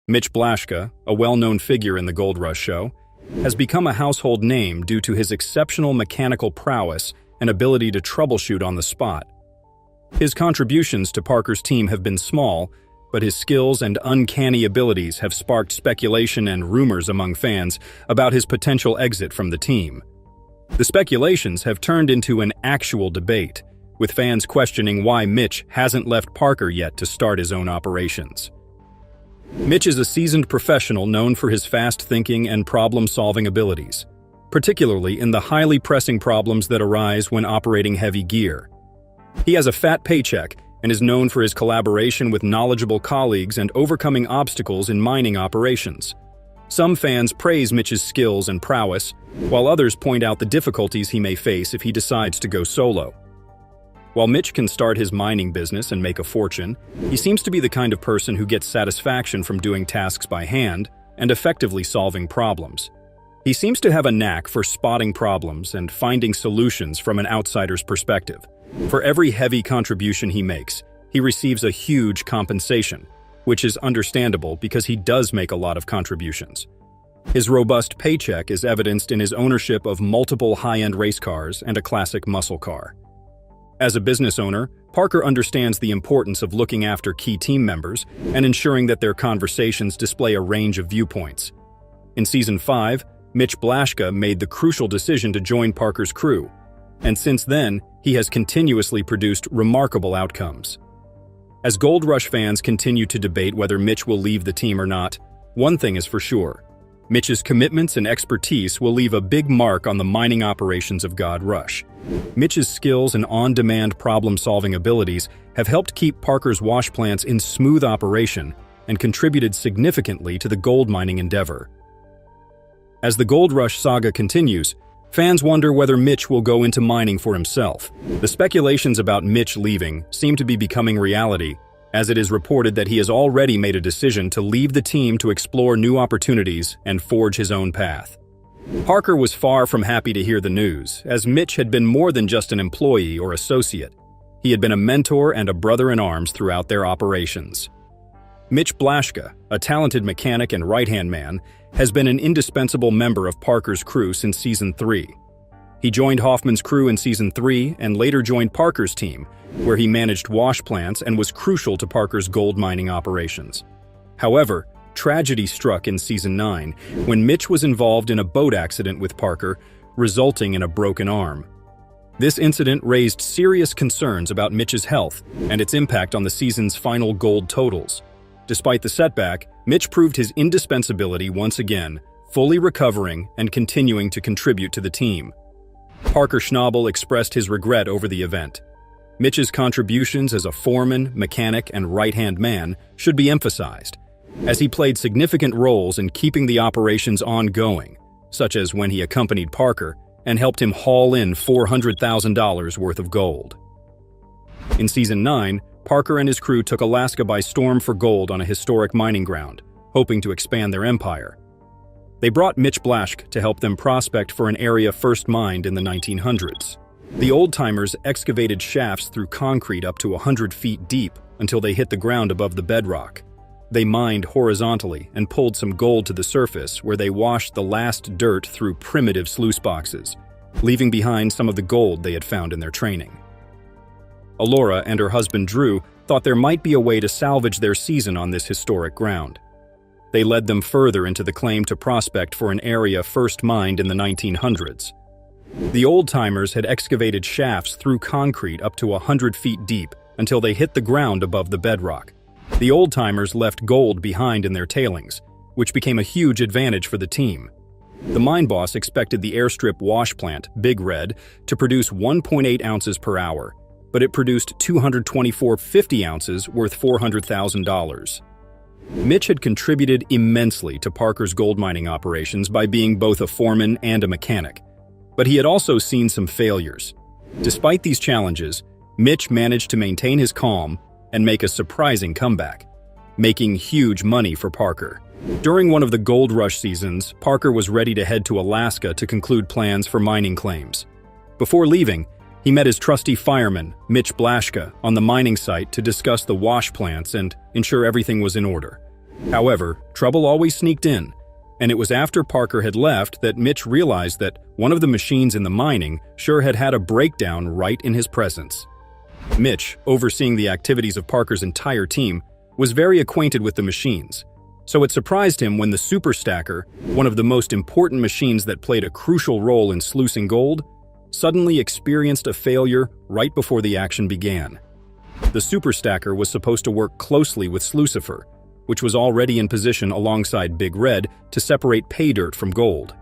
Mitch Blaschke, a well-known figure in the Gold Rush show, has become a household name due to his exceptional mechanical prowess and ability to troubleshoot on the spot. His contributions to Parker's team have been small, but his skills and uncanny abilities have sparked speculation and rumors among fans about his potential exit from the team. The speculations have turned into an actual debate, with fans questioning why Mitch hasn't left Parker yet to start his own operations. Mitch is a seasoned professional known for his fast thinking and problem-solving abilities, particularly in the highly pressing problems that arise when operating heavy gear. He has a fat paycheck and is known for his collaboration with knowledgeable colleagues and overcoming obstacles in mining operations. Some fans praise Mitch's skills and prowess, while others point out the difficulties he may face if he decides to go solo. While Mitch can start his mining business and make a fortune, he seems to be the kind of person who gets satisfaction from doing tasks by hand and effectively solving problems. He seems to have a knack for spotting problems and finding solutions from an outsider's perspective. For every heavy contribution he makes, he receives a huge compensation, which is understandable because he does make a lot of contributions. His robust paycheck is evidenced in his ownership of multiple high-end race cars and a classic muscle car. As a business owner, Parker understands the importance of looking after key team members and ensuring that their conversations display a range of viewpoints. In Season 5, Mitch Blaschke made the crucial decision to join Parker's crew, and since then, he has continuously produced remarkable outcomes. As Gold Rush fans continue to debate whether Mitch will leave the team or not, one thing is for sure: Mitch's commitments and expertise will leave a big mark on the mining operations of Gold Rush. Mitch's skills and on-demand problem-solving abilities have helped keep Parker's wash plants in smooth operation and contributed significantly to the gold mining endeavor. As the Gold Rush saga continues, fans wonder whether Mitch will go into mining for himself. The speculations about Mitch leaving seem to be becoming reality, as it is reported that he has already made a decision to leave the team to explore new opportunities and forge his own path. Parker was far from happy to hear the news, as Mitch had been more than just an employee or associate. He had been a mentor and a brother-in-arms throughout their operations. Mitch Blaschke, a talented mechanic and right-hand man, has been an indispensable member of Parker's crew since Season 3. He joined Hoffman's crew in Season 3 and later joined Parker's team, where he managed wash plants and was crucial to Parker's gold mining operations. However, tragedy struck in Season 9 when Mitch was involved in a boat accident with Parker, resulting in a broken arm. This incident raised serious concerns about Mitch's health and its impact on the season's final gold totals. Despite the setback, Mitch proved his indispensability once again, fully recovering and continuing to contribute to the team. Parker Schnabel expressed his regret over the event. Mitch's contributions as a foreman, mechanic, and right-hand man should be emphasized, as he played significant roles in keeping the operations ongoing, such as when he accompanied Parker and helped him haul in $400,000 worth of gold. In Season 9, Parker and his crew took Alaska by storm for gold on a historic mining ground, hoping to expand their empire. They brought Mitch Blaschke to help them prospect for an area first mined in the 1900s. The old-timers excavated shafts through concrete up to 100 feet deep until they hit the ground above the bedrock. They mined horizontally and pulled some gold to the surface, where they washed the last dirt through primitive sluice boxes, leaving behind some of the gold they had found in their training. Alora and her husband Drew thought there might be a way to salvage their season on this historic ground. They led them further into the claim to prospect for an area first mined in the 1900s. The old-timers had excavated shafts through concrete up to 100 feet deep until they hit the ground above the bedrock. The old-timers left gold behind in their tailings, which became a huge advantage for the team. The mine boss expected the airstrip wash plant, Big Red, to produce 1.8 ounces per hour, but it produced 224 50 ounces worth $400,000. Mitch had contributed immensely to Parker's gold mining operations by being both a foreman and a mechanic, but he had also seen some failures. Despite these challenges, Mitch managed to maintain his calm and make a surprising comeback, making huge money for Parker. During one of the Gold Rush seasons, Parker was ready to head to Alaska to conclude plans for mining claims. Before leaving, he met his trusty fireman, Mitch Blaschke, on the mining site to discuss the wash plants and ensure everything was in order. However, trouble always sneaked in, and it was after Parker had left that Mitch realized that one of the machines in the mining sure had had a breakdown right in his presence. Mitch, overseeing the activities of Parker's entire team, was very acquainted with the machines, so it surprised him when the Super Stacker, one of the most important machines that played a crucial role in sluicing gold, suddenly experienced a failure right before the action began. The Super Stacker was supposed to work closely with Slucifer, which was already in position alongside Big Red to separate pay dirt from gold.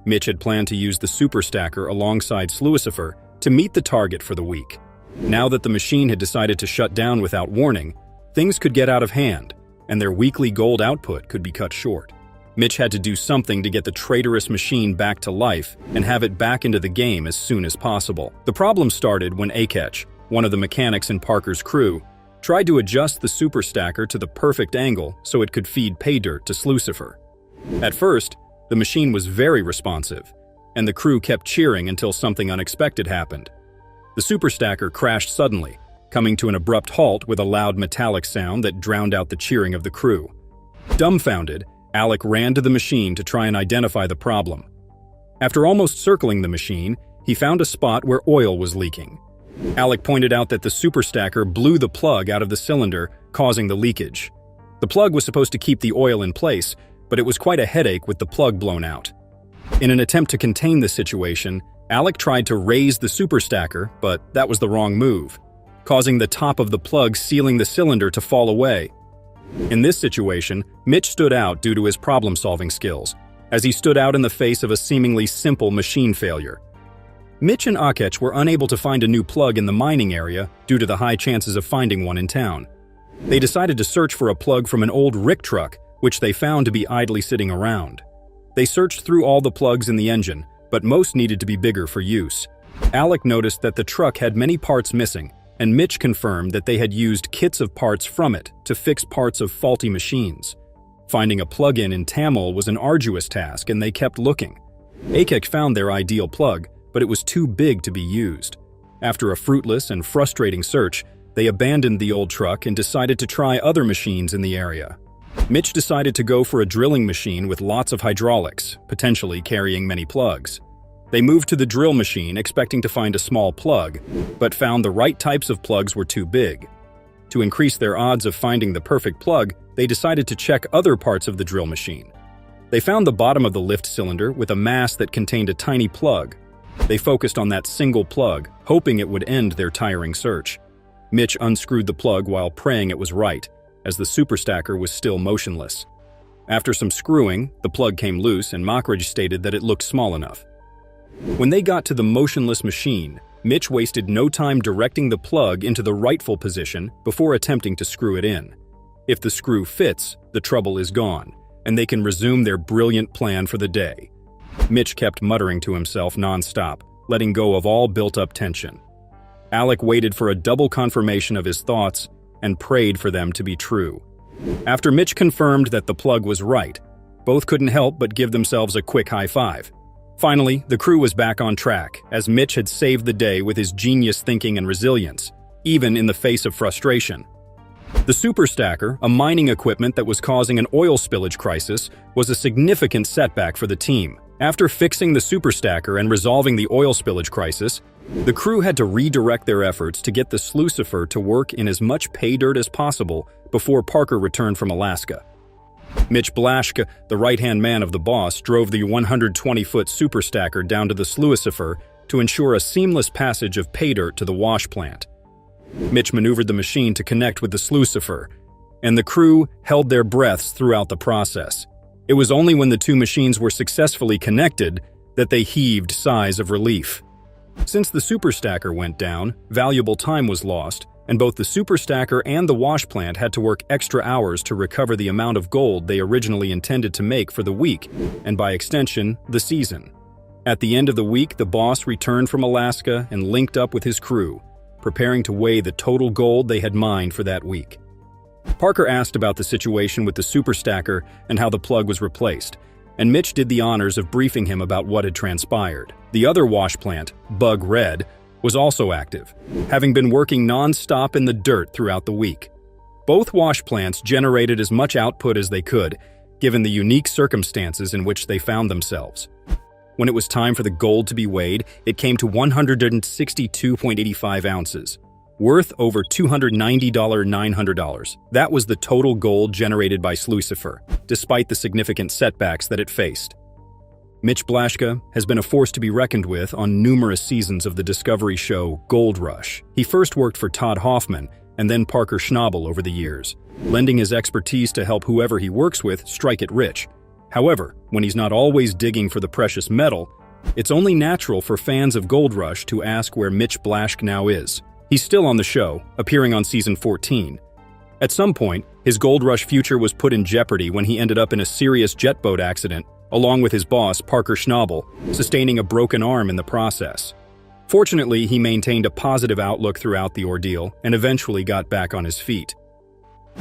Mitch had planned to use the Super Stacker alongside Slucifer to meet the target for the week. Now that the machine had decided to shut down without warning, things could get out of hand, and their weekly gold output could be cut short. Mitch had to do something to get the traitorous machine back to life and have it back into the game as soon as possible. The problem started when Akech, one of the mechanics in Parker's crew, tried to adjust the Super Stacker to the perfect angle so it could feed pay dirt to Slucifer. At first, the machine was very responsive, and the crew kept cheering until something unexpected happened. The Super Stacker crashed suddenly, coming to an abrupt halt with a loud metallic sound that drowned out the cheering of the crew. Dumbfounded, Alec ran to the machine to try and identify the problem. After almost circling the machine, he found a spot where oil was leaking. Alec pointed out that the Super Stacker blew the plug out of the cylinder, causing the leakage. The plug was supposed to keep the oil in place, but it was quite a headache with the plug blown out. In an attempt to contain the situation, Alec tried to raise the Super Stacker, but that was the wrong move, causing the top of the plug sealing the cylinder to fall away. In this situation, Mitch stood out due to his problem-solving skills, as he stood out in the face of a seemingly simple machine failure. Mitch and Akech were unable to find a new plug in the mining area due to the high chances of finding one in town. They decided to search for a plug from an old rick truck, which they found to be idly sitting around. They searched through all the plugs in the engine, but most needed to be bigger for use. Alec noticed that the truck had many parts missing, and Mitch confirmed that they had used kits of parts from it to fix parts of faulty machines. Finding a plug-in in Tamil was an arduous task, and they kept looking. Akech found their ideal plug, but it was too big to be used. After a fruitless and frustrating search, they abandoned the old truck and decided to try other machines in the area. Mitch decided to go for a drilling machine with lots of hydraulics, potentially carrying many plugs. They moved to the drill machine expecting to find a small plug, but found the right types of plugs were too big. To increase their odds of finding the perfect plug, they decided to check other parts of the drill machine. They found the bottom of the lift cylinder with a mass that contained a tiny plug. They focused on that single plug, hoping it would end their tiring search. Mitch unscrewed the plug while praying it was right, as the Super Stacker was still motionless. After some screwing, the plug came loose and Mockridge stated that it looked small enough. When they got to the motionless machine, Mitch wasted no time directing the plug into the rightful position before attempting to screw it in. If the screw fits, the trouble is gone, and they can resume their brilliant plan for the day. Mitch kept muttering to himself non-stop, letting go of all built-up tension. Alec waited for a double confirmation of his thoughts and prayed for them to be true. After Mitch confirmed that the plug was right, both couldn't help but give themselves a quick high five. Finally, the crew was back on track, as Mitch had saved the day with his genius thinking and resilience, even in the face of frustration. The Super Stacker, a mining equipment that was causing an oil spillage crisis, was a significant setback for the team. After fixing the Super Stacker and resolving the oil spillage crisis, the crew had to redirect their efforts to get the Slucifer to work in as much pay dirt as possible before Parker returned from Alaska. Mitch Blaschke, the right-hand man of the boss, drove the 120-foot Super Stacker down to the Slucifer to ensure a seamless passage of pay dirt to the wash plant. Mitch maneuvered the machine to connect with the Slucifer, and the crew held their breaths throughout the process. It was only when the two machines were successfully connected that they heaved sighs of relief. Since the Super Stacker went down, valuable time was lost, and both the Super Stacker and the wash plant had to work extra hours to recover the amount of gold they originally intended to make for the week, and by extension, the season. At the end of the week, the boss returned from Alaska and linked up with his crew, preparing to weigh the total gold they had mined for that week. Parker asked about the situation with the Super Stacker and how the plug was replaced, and Mitch did the honors of briefing him about what had transpired. The other wash plant, Bug Red, was also active, having been working non-stop in the dirt throughout the week. Both wash plants generated as much output as they could, given the unique circumstances in which they found themselves. When it was time for the gold to be weighed, it came to 162.85 ounces, worth over $290,900. That was the total gold generated by Slucifer, despite the significant setbacks that it faced. Mitch Blaschke has been a force to be reckoned with on numerous seasons of the Discovery show Gold Rush. He first worked for Todd Hoffman and then Parker Schnabel over the years, lending his expertise to help whoever he works with strike it rich. However, when he's not always digging for the precious metal, it's only natural for fans of Gold Rush to ask where Mitch Blaschke now is. He's still on the show, appearing on season 14. At some point, his Gold Rush future was put in jeopardy when he ended up in a serious jet boat accident, along with his boss, Parker Schnabel, sustaining a broken arm in the process. Fortunately, he maintained a positive outlook throughout the ordeal and eventually got back on his feet.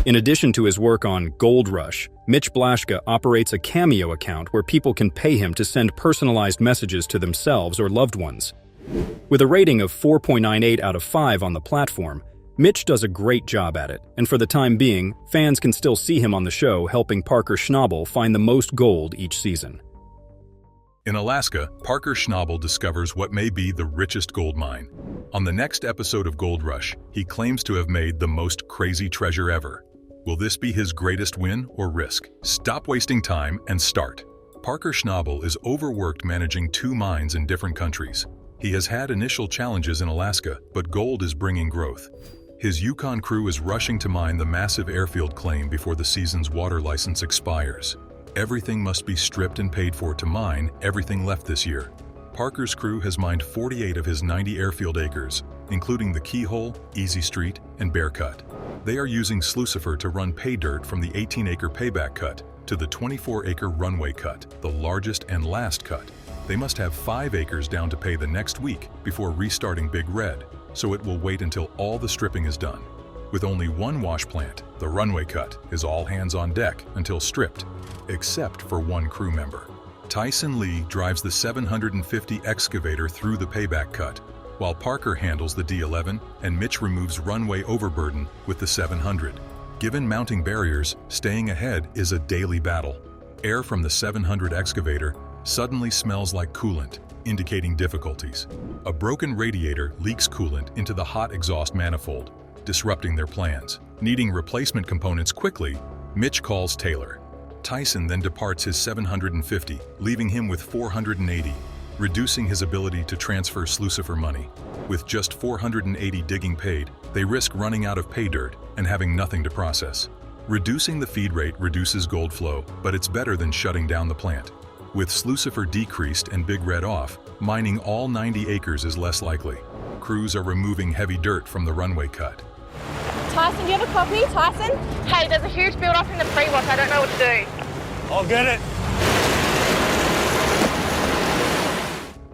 In addition to his work on Gold Rush, Mitch Blaschke operates a Cameo account where people can pay him to send personalized messages to themselves or loved ones. With a rating of 4.98 out of 5 on the platform, Mitch does a great job at it, and for the time being, fans can still see him on the show helping Parker Schnabel find the most gold each season. In Alaska, Parker Schnabel discovers what may be the richest gold mine. On the next episode of Gold Rush, he claims to have made the most crazy treasure ever. Will this be his greatest win or risk? Stop wasting time and start. Parker Schnabel is overworked managing 2 mines in different countries. He has had initial challenges in Alaska, but gold is bringing growth. His Yukon crew is rushing to mine the massive airfield claim before the season's water license expires. Everything must be stripped and paid for to mine everything left this year. Parker's crew has mined 48 of his 90 airfield acres, including the Keyhole, Easy Street, and Bear Cut. They are using Slucifer to run pay dirt from the 18-acre payback cut to the 24-acre runway cut, the largest and last cut. They must have 5 acres down to pay the next week before restarting Big Red, so it will wait until all the stripping is done. With only one wash plant, the runway cut is all hands on deck until stripped, except for one crew member. Tyson Lee drives the 750 excavator through the payback cut, while Parker handles the D11 and Mitch removes runway overburden with the 700. Given mounting barriers, staying ahead is a daily battle. Air from the 700 excavator suddenly smells like coolant, indicating difficulties. A broken radiator leaks coolant into the hot exhaust manifold, disrupting their plans. Needing replacement components quickly, Mitch calls Taylor. Tyson then departs his 750, leaving him with 480, reducing his ability to transfer Slucifer money. With just 480 digging paid, they risk running out of pay dirt and having nothing to process. Reducing the feed rate reduces gold flow, but it's better than shutting down the plant. With Slucifer decreased and Big Red off, mining all 90 acres is less likely. Crews are removing heavy dirt from the runway cut. Tyson, do you have a copy? Tyson? Hey, there's a huge build-up in the pre-wash. I don't know what to do. I'll get it.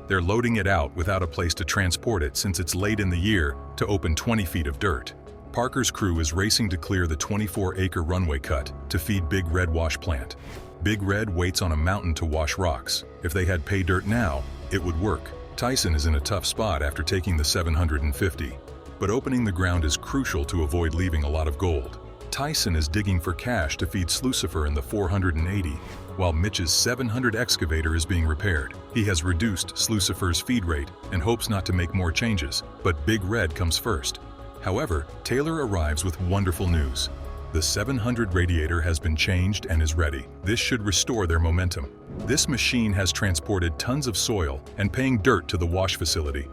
They're loading it out without a place to transport it since it's late in the year to open 20 feet of dirt. Parker's crew is racing to clear the 24-acre runway cut to feed Big Red wash plant. Big Red waits on a mountain to wash rocks. If they had pay dirt now, it would work. Tyson is in a tough spot after taking the 750. But opening the ground is crucial to avoid leaving a lot of gold. Tyson is digging for cash to feed Slucifer in the 480, while Mitch's 700 excavator is being repaired. He has reduced Slucifer's feed rate and hopes not to make more changes, but Big Red comes first. However, Taylor arrives with wonderful news. The 700 radiator has been changed and is ready. This should restore their momentum. This machine has transported tons of soil and paying dirt to the wash facility.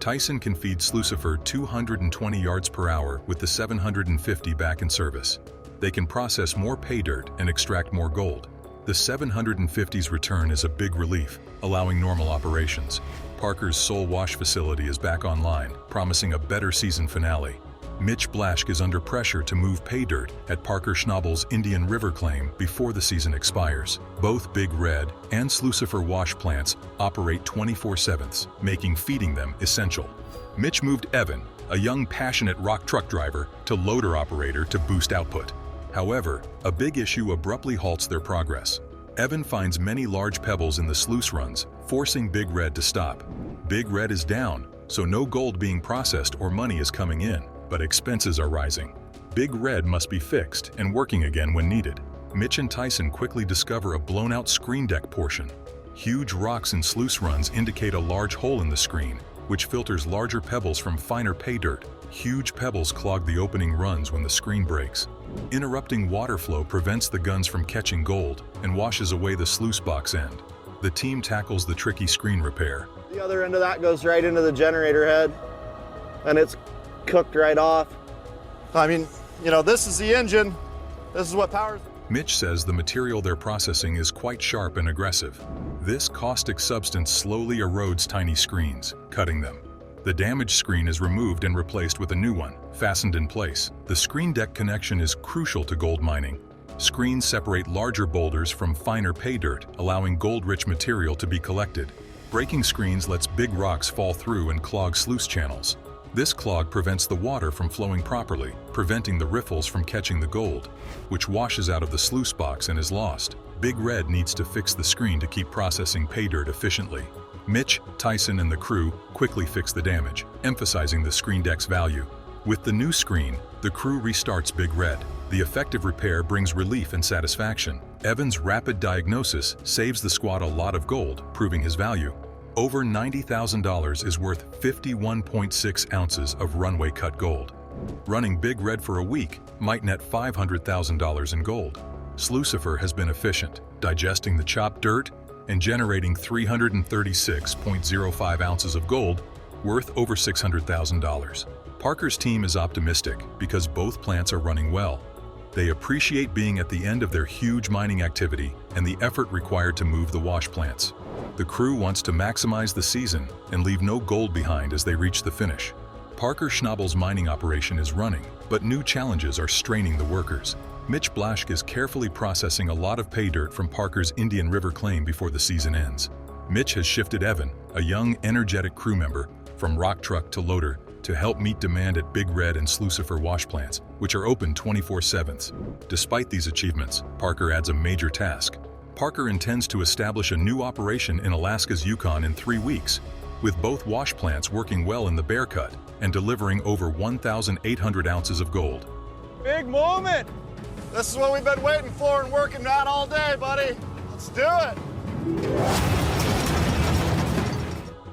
Tyson can feed Slucifer 220 yards per hour with the 750 back in service. They can process more pay dirt and extract more gold. The 750's return is a big relief, allowing normal operations. Parker's sole wash facility is back online, promising a better season finale. Mitch Blaschke is under pressure to move pay dirt at Parker Schnabel's Indian River claim before the season expires. Both Big Red and Slucifer wash plants operate 24/7, making feeding them essential. Mitch moved Evan, a young passionate rock truck driver, to loader operator to boost output. However, a big issue abruptly halts their progress. Evan finds many large pebbles in the sluice runs, forcing Big Red to stop. Big Red is down, so no gold being processed or money is coming in, but expenses are rising. Big Red must be fixed and working again when needed. Mitch and Tyson quickly discover a blown-out screen deck portion. Huge rocks and sluice runs indicate a large hole in the screen, which filters larger pebbles from finer pay dirt. Huge pebbles clog the opening runs when the screen breaks. Interrupting water flow prevents the guns from catching gold and washes away the sluice box end. The team tackles the tricky screen repair. The other end of that goes right into the generator head, and it's cooked right off. I mean, you know, this is the engine. This is what powers. Mitch says the material they're processing is quite sharp and aggressive. This caustic substance slowly erodes tiny screens, cutting them. The damaged screen is removed and replaced with a new one, fastened in place. The screen deck connection is crucial to gold mining. Screens separate larger boulders from finer pay dirt, allowing gold-rich material to be collected. Breaking screens lets big rocks fall through and clog sluice channels. This clog prevents the water from flowing properly, preventing the riffles from catching the gold, which washes out of the sluice box and is lost. Big Red needs to fix the screen to keep processing pay dirt efficiently. Mitch, Tyson, and the crew quickly fix the damage, emphasizing the screen deck's value. With the new screen, the crew restarts Big Red. The effective repair brings relief and satisfaction. Evan's rapid diagnosis saves the squad a lot of gold, proving his value. Over $90,000 is worth 51.6 ounces of runway cut gold. Running Big Red for a week might net $500,000 in gold. Sluicifer has been efficient, digesting the chopped dirt and generating 336.05 ounces of gold, worth over $600,000. Parker's team is optimistic because both plants are running well. They appreciate being at the end of their huge mining activity and the effort required to move the wash plants. The crew wants to maximize the season and leave no gold behind as they reach the finish. Parker Schnabel's mining operation is running, but new challenges are straining the workers. Mitch Blaschke is carefully processing a lot of pay dirt from Parker's Indian River claim before the season ends. Mitch has shifted Evan, a young, energetic crew member, from rock truck to loader to help meet demand at Big Red and Sluicifer wash plants, which are open 24/7. Despite these achievements, Parker adds a major task. Parker intends to establish a new operation in Alaska's Yukon in 3 weeks, with both wash plants working well in the Bear Cut and delivering over 1,800 ounces of gold. Big moment! This is what we've been waiting for and working on all day, buddy. Let's do it!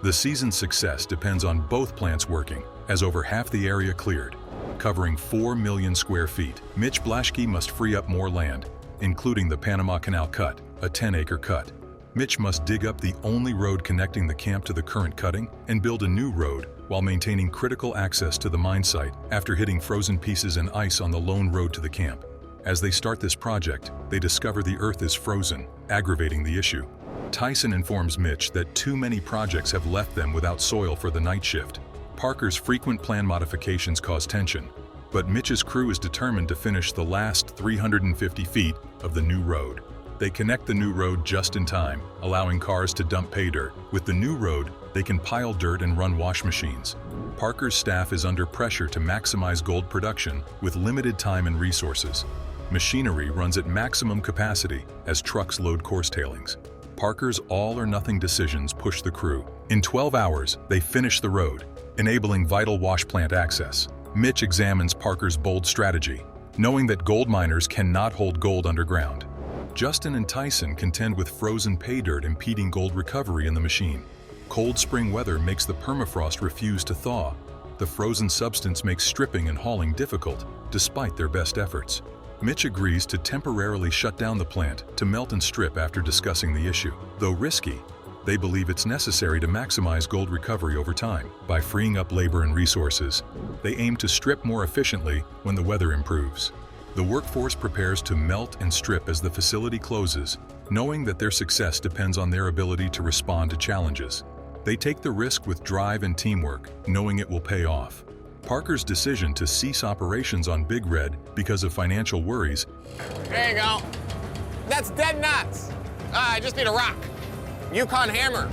The season's success depends on both plants working, as over half the area cleared, covering 4 million square feet. Mitch Blaschke must free up more land, including the Panama Canal Cut, a 10-acre cut. Mitch must dig up the only road connecting the camp to the current cutting and build a new road while maintaining critical access to the mine site after hitting frozen pieces and ice on the lone road to the camp. As they start this project, they discover the earth is frozen, aggravating the issue. Tyson informs Mitch that too many projects have left them without soil for the night shift. Parker's frequent plan modifications cause tension, but Mitch's crew is determined to finish the last 350 feet of the new road. They connect the new road just in time, allowing cars to dump pay dirt. With the new road, they can pile dirt and run wash machines. Parker's staff is under pressure to maximize gold production with limited time and resources. Machinery runs at maximum capacity as trucks load coarse tailings. Parker's all-or-nothing decisions push the crew. In 12 hours, they finish the road, enabling vital wash plant access. Mitch examines Parker's bold strategy, knowing that gold miners cannot hold gold underground. Justin and Tyson contend with frozen pay dirt impeding gold recovery in the machine. Cold spring weather makes the permafrost refuse to thaw. The frozen substance makes stripping and hauling difficult, despite their best efforts. Mitch agrees to temporarily shut down the plant to melt and strip after discussing the issue. Though risky, they believe it's necessary to maximize gold recovery over time. By freeing up labor and resources, they aim to strip more efficiently when the weather improves. The workforce prepares to melt and strip as the facility closes, knowing that their success depends on their ability to respond to challenges. They take the risk with drive and teamwork, knowing it will pay off. Parker's decision to cease operations on Big Red because of financial worries. There you go. That's dead nuts. I just need a rock. Yukon hammer.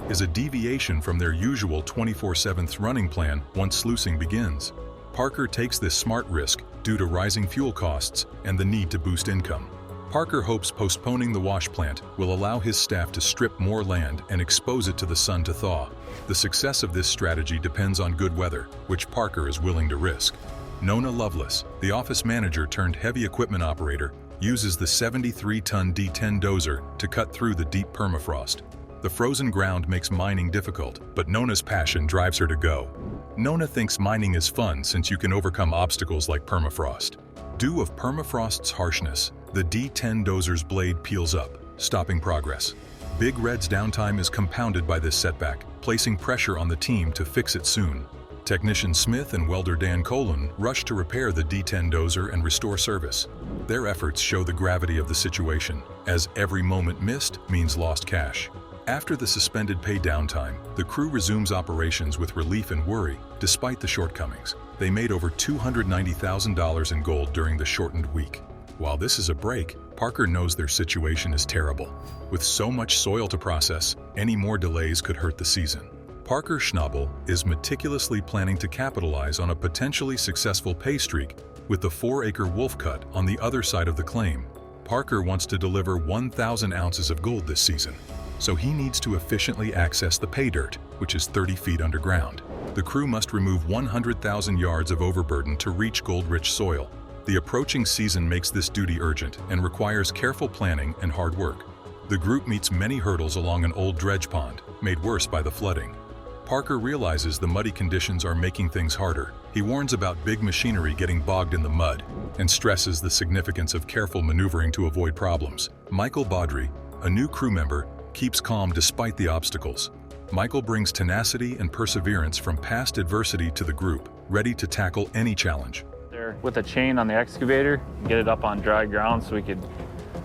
Is a deviation from their usual 24/7 running plan once sluicing begins. Parker takes this smart risk due to rising fuel costs and the need to boost income. Parker hopes postponing the wash plant will allow his staff to strip more land and expose it to the sun to thaw. The success of this strategy depends on good weather, which Parker is willing to risk. Nona Lovelace, the office manager turned heavy equipment operator, uses the 73-ton D10 dozer to cut through the deep permafrost. The frozen ground makes mining difficult, but Nona's passion drives her to go. Nona thinks mining is fun since you can overcome obstacles like permafrost. Due of permafrost's harshness, the D10 dozer's blade peels up, stopping progress. Big Red's downtime is compounded by this setback, placing pressure on the team to fix it soon. Technician Smith and welder Dan Colon rush to repair the D10 dozer and restore service. Their efforts show the gravity of the situation, as every moment missed means lost cash. After the suspended pay downtime, the crew resumes operations with relief and worry, despite the shortcomings. They made over $290,000 in gold during the shortened week. While this is a break, Parker knows their situation is terrible. With so much soil to process, any more delays could hurt the season. Parker Schnabel is meticulously planning to capitalize on a potentially successful pay streak with the 4-acre wolf cut on the other side of the claim. Parker wants to deliver 1,000 ounces of gold this season, so he needs to efficiently access the pay dirt, which is 30 feet underground. The crew must remove 100,000 yards of overburden to reach gold-rich soil. The approaching season makes this duty urgent and requires careful planning and hard work. The group meets many hurdles along an old dredge pond, made worse by the flooding. Parker realizes the muddy conditions are making things harder. He warns about big machinery getting bogged in the mud and stresses the significance of careful maneuvering to avoid problems. Michael Baudry, a new crew member, keeps calm despite the obstacles. Michael brings tenacity and perseverance from past adversity to the group, ready to tackle any challenge. There with a chain on the excavator, get it up on dry ground so we could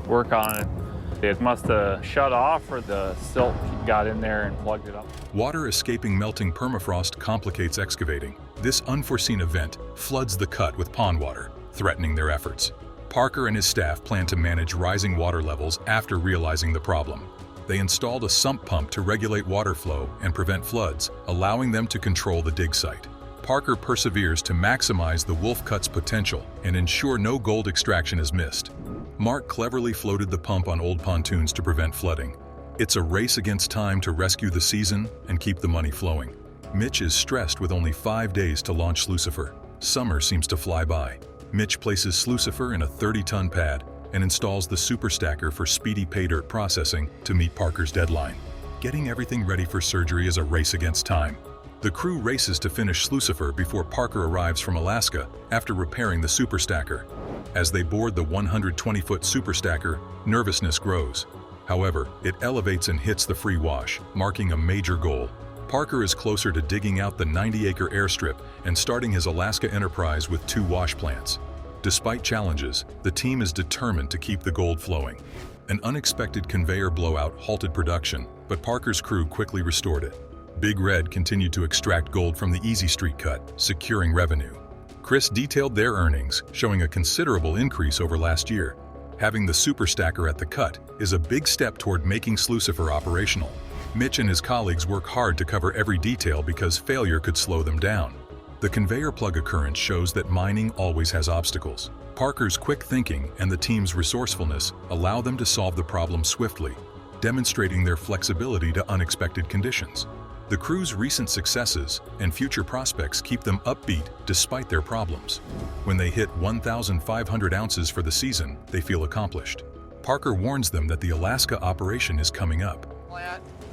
work on it. It must have shut off or the silt got in there and plugged it up. Water escaping melting permafrost complicates excavating. This unforeseen event floods the cut with pond water, threatening their efforts. Parker and his staff plan to manage rising water levels after realizing the problem. They installed a sump pump to regulate water flow and prevent floods, allowing them to control the dig site. Parker perseveres to maximize the wolf cut's potential and ensure no gold extraction is missed. Mark cleverly floated the pump on old pontoons to prevent flooding. It's a race against time to rescue the season and keep the money flowing. Mitch is stressed with only 5 days to launch Slucifer. Summer seems to fly by. Mitch places Slucifer in a 30-ton pad and installs the super stacker for speedy pay dirt processing to meet Parker's deadline. Getting everything ready for surgery is a race against time. The crew races to finish Slucifer before Parker arrives from Alaska after repairing the super stacker. As they board the 120-foot super stacker, nervousness grows. However, it elevates and hits the free wash, marking a major goal. Parker is closer to digging out the 90-acre airstrip and starting his Alaska enterprise with 2 wash plants. Despite challenges, the team is determined to keep the gold flowing. An unexpected conveyor blowout halted production, but Parker's crew quickly restored it. Big Red continued to extract gold from the Easy Street cut, securing revenue. Chris detailed their earnings, showing a considerable increase over last year. Having the super stacker at the cut is a big step toward making Slucifer operational. Mitch and his colleagues work hard to cover every detail because failure could slow them down. The conveyor plug occurrence shows that mining always has obstacles. Parker's quick thinking and the team's resourcefulness allow them to solve the problem swiftly, demonstrating their flexibility to unexpected conditions. The crew's recent successes and future prospects keep them upbeat despite their problems. When they hit 1,500 ounces for the season, they feel accomplished. Parker warns them that the Alaska operation is coming up.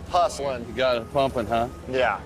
Hustling. You got it pumping, huh? Yeah.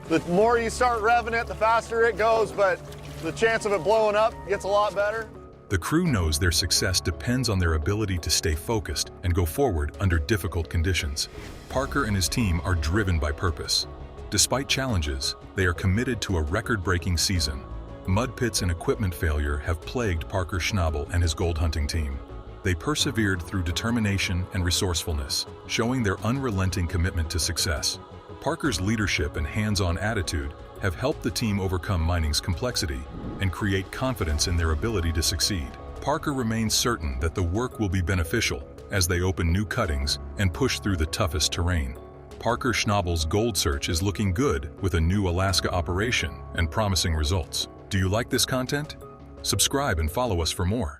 The more you start revving it, the faster it goes, but the chance of it blowing up gets a lot better. The crew knows their success depends on their ability to stay focused and go forward under difficult conditions. Parker and his team are driven by purpose. Despite challenges, they are committed to a record-breaking season. Mud pits and equipment failure have plagued Parker Schnabel and his gold hunting team. They persevered through determination and resourcefulness, showing their unrelenting commitment to success. Parker's leadership and hands-on attitude have helped the team overcome mining's complexity and create confidence in their ability to succeed. Parker remains certain that the work will be beneficial as they open new cuttings and push through the toughest terrain. Parker Schnabel's gold search is looking good with a new Alaska operation and promising results. Do you like this content? Subscribe and follow us for more.